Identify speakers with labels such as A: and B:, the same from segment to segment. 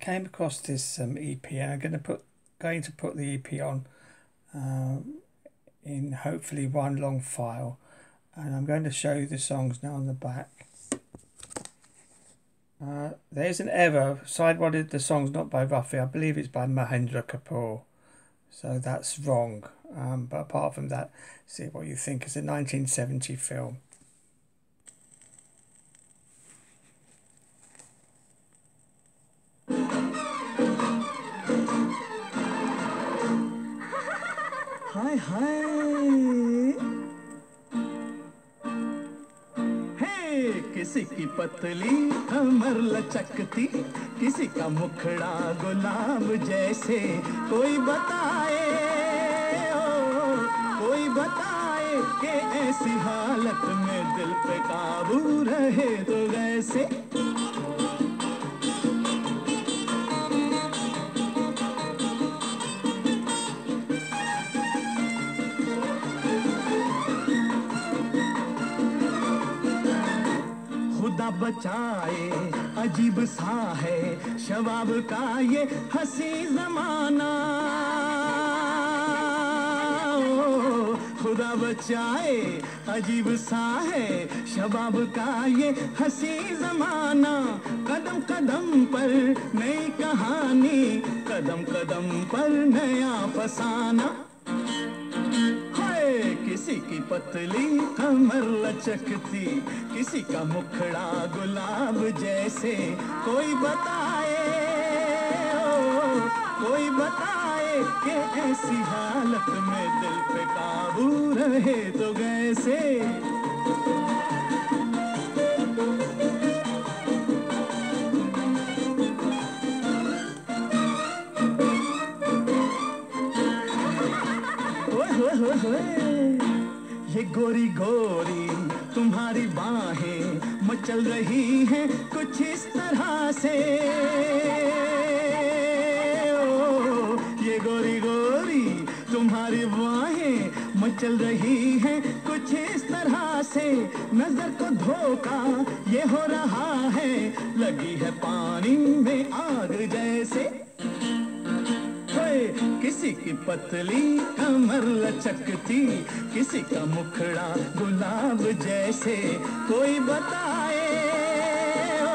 A: came across this EP, and I'm going to put the EP on in hopefully one long file, and I'm going to show you the songs now on the back. There is an error. Side one of the song's not by Ruffy. I believe it's by Mahendra Kapoor, so that's wrong. But apart from that, see what you think. It's a 1970 film.
B: हाय हाय हे किसी की पतली कमर लचकती, किसी का मुखड़ा गुलाब जैसे, कोई बताए ओ कोई बताए कि ऐसी हालत में दिल पे काबू रहे तो कैसे। खुदा बचाए अजीब सा है शबाब का ये हंसी जमाना, खुदा बचाए अजीब सा है शबाब का ये हंसी जमाना। कदम कदम पर नई कहानी, कदम कदम पर नया फसाना। किसी की पतली कमर लचकती, किसी का मुखड़ा गुलाब जैसे, कोई बताए ओ कोई बताए कि ऐसी हालत में दिल पे काबू रहे तो कैसे। ये गोरी गोरी तुम्हारी बाहें मचल रही हैं कुछ इस तरह से, ओ ये गोरी गोरी तुम्हारी बाहें मचल रही हैं कुछ इस तरह से। नजर को धोखा ये हो रहा है, लगी है पानी में आग जैसे। किसी की पतली कमर लचकती, किसी का मुखड़ा गुलाब जैसे, कोई बताए ओ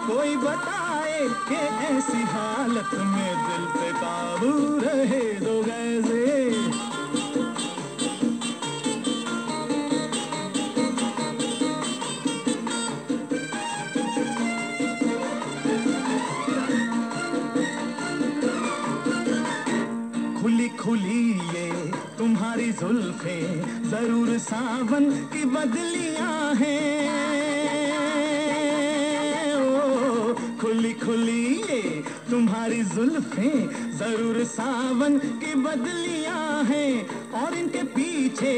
B: कोई बताए कि ऐसी हालत में दिल पे काबू रहे तो कैसे। खुली खुली ये तुम्हारी जुल्फें जरूर सावन की बदलियां हैं, ओ खुली खुली ये तुम्हारी जुल्फें जरूर सावन की बदलियां हैं। और इनके पीछे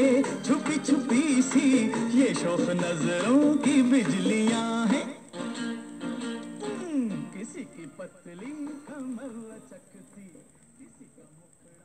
B: छुपी छुपी सी ये शौक नजरों की बिजलियां हैं। किसी की पतली कमर लचकती, किसी का मुखड़ा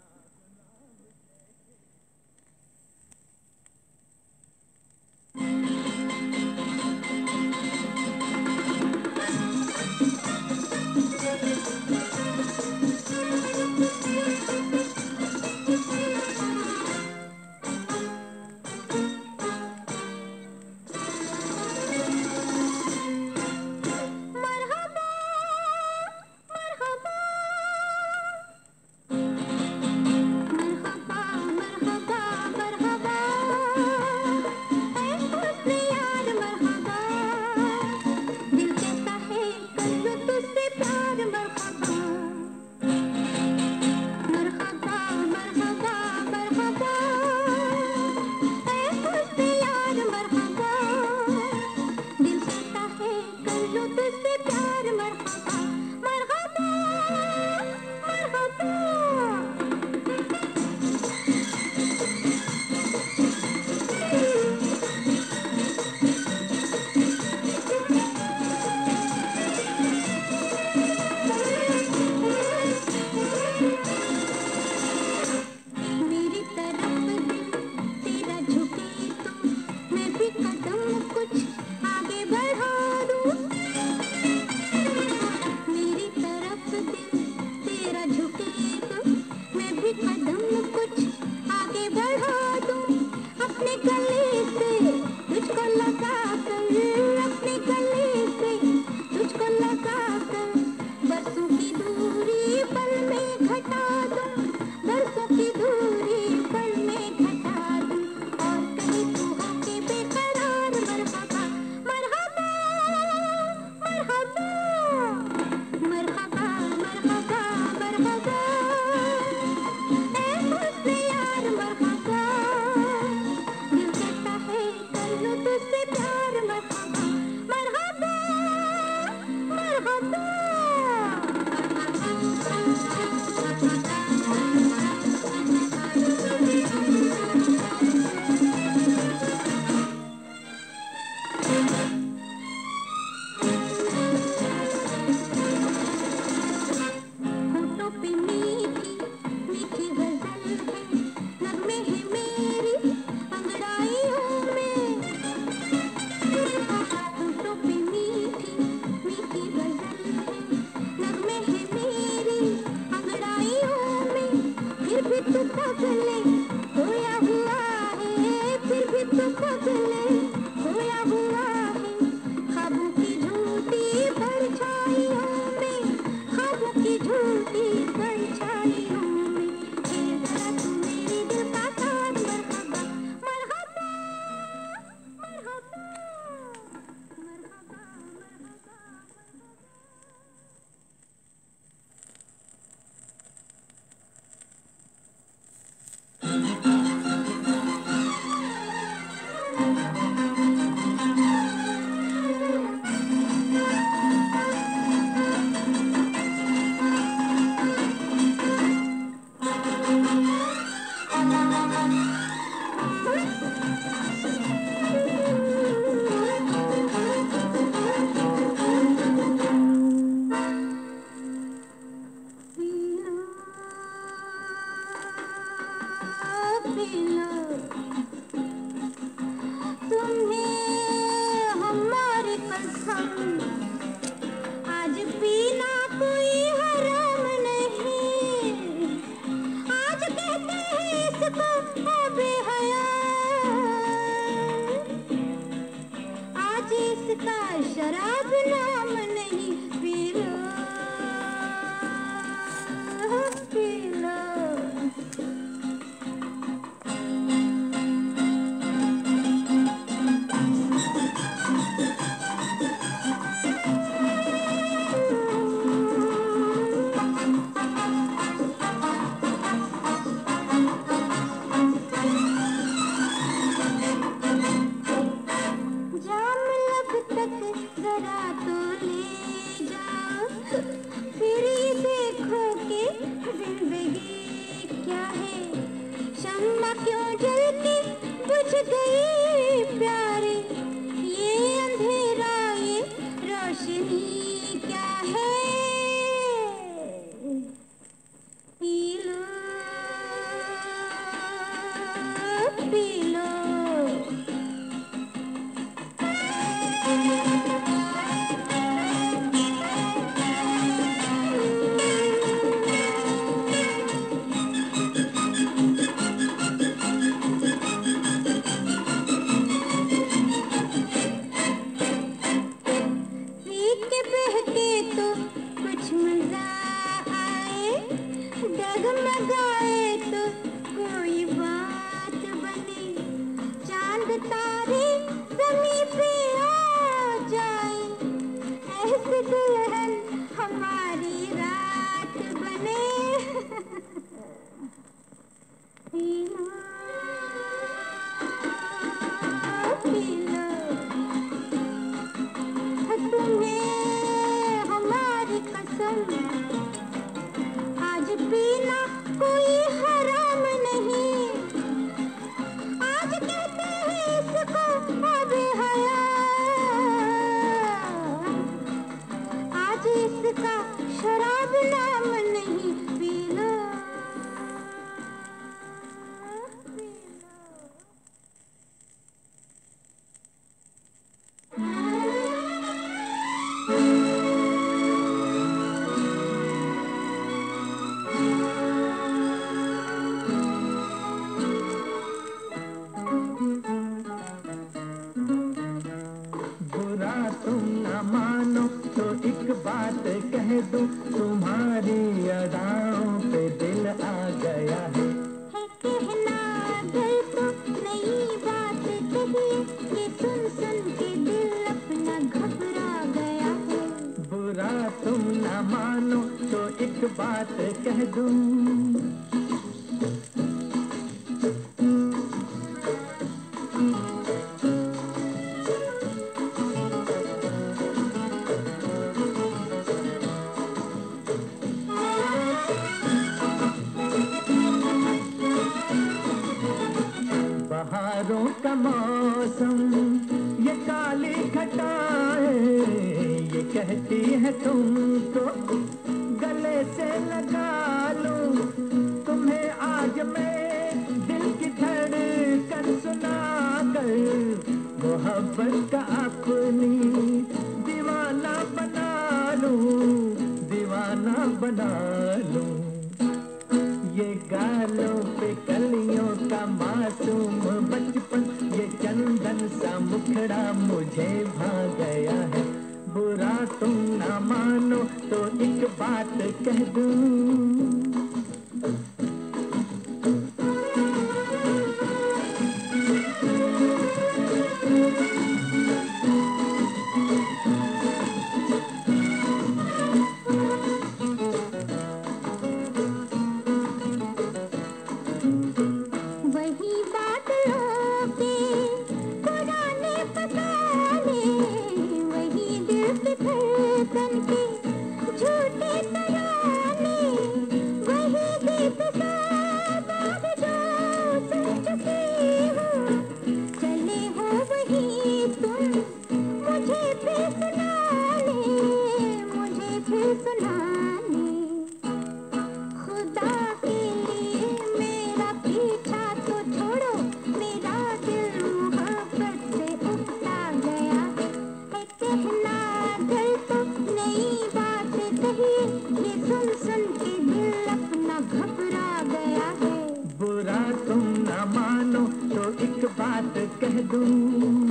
B: कहती है तुमको गले से लगा लूं तुम्हें आज मैं दिल की धड़कन सुना कर मोहब्बत का अपनी दीवाना बना लूं दीवाना बना लूं ये गालों पे कलियों का मासूम बचपन ये चंदन सा मुखड़ा मुझे भा गया है बुरा तुम ना मानो तो एक बात कह दूं तुम न मानो तो एक बात कह दूं